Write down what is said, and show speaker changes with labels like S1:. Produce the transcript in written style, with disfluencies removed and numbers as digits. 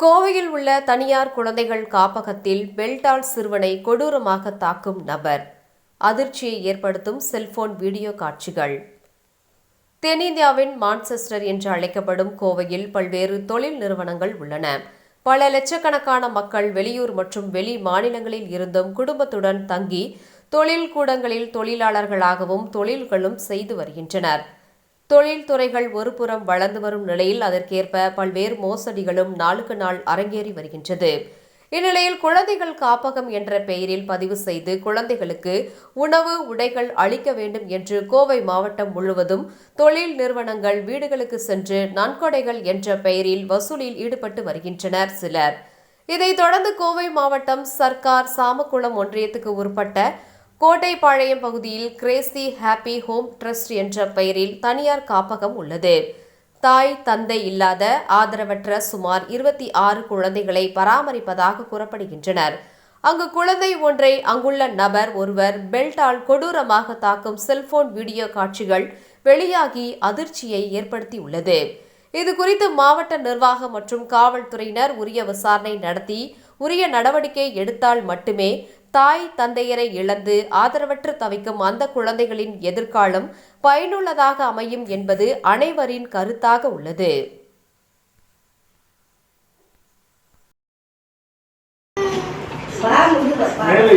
S1: கோவையில் உள்ள தனியார் குழந்தைகள் காப்பகத்தில் பெல்டால் சிறுவனை கொடூரமாக தாக்கும் நபர். அதிர்ச்சியை ஏற்படுத்தும் செல்போன் வீடியோ காட்சிகள். தென்னிந்தியாவின் மான்செஸ்டர் என்று அழைக்கப்படும் கோவையில் பல்வேறு தொழில் நிறுவனங்கள் உள்ளன. பல லட்சக்கணக்கான மக்கள் வெளியூர் மற்றும் வெளி மாநிலங்களில் இருந்தும் குடும்பத்துடன் தங்கி தொழில் கூடங்களில் தொழிலாளர்களாகவும் தொழில்களும் செய்து வருகின்றனர். தொழில்துறைகள் ஒருபுறம் வளர்ந்து வரும் நிலையில் அதற்கேற்ப பல்வேறு மோசடிகளும் நாளுக்கு நாள் அரங்கேறி வருகின்றது. இந்நிலையில் குழந்தைகள் காப்பகம் என்ற பெயரில் பதிவு செய்து குழந்தைகளுக்கு உணவு உடைகள் அளிக்க வேண்டும் என்று கோவை மாவட்டம் முழுவதும் தொழில் நிறுவனங்கள் வீடுகளுக்கு சென்று நன்கொடைகள் என்ற பெயரில் வசூலில் ஈடுபட்டு வருகின்றனர் சிலர். இதைத் தொடர்ந்து கோவை மாவட்டம் சர்க்கார் சாமக்குளம் ஒன்றியத்துக்கு உட்பட்ட கோட்டைப்பாளையம் பகுதியில் கிரேசி ஹாப்பி ஹோம் ட்ரஸ்ட் என்ற பெயரில் தனியார் காப்பகம் உள்ளது. தாய் தந்தை இல்லாத ஆதரவற்ற சுமார் 26 குழந்தைகளை பராமரிப்பதாக கூறப்படுகின்றனர். அங்கு குழந்தை ஒன்றை அங்குள்ள நபர் ஒருவர் பெல்டால் கொடூரமாக தாக்கும் செல்போன் வீடியோ காட்சிகள் வெளியாகி அதிர்ச்சியை ஏற்படுத்தியுள்ளது. இதுகுறித்து மாவட்ட நிர்வாகம் மற்றும் காவல்துறையினர் உரிய விசாரணை நடத்தி உரிய நடவடிக்கை எடுத்தால் மட்டுமே தாய் தந்தையரை இழந்து ஆதரவற்று தவிக்கும் அந்த குழந்தைகளின் எதிர்காலம் பயனுள்ளதாக அமையும் என்பது அனைவரின் கருத்தாக உள்ளது.
S2: மேலே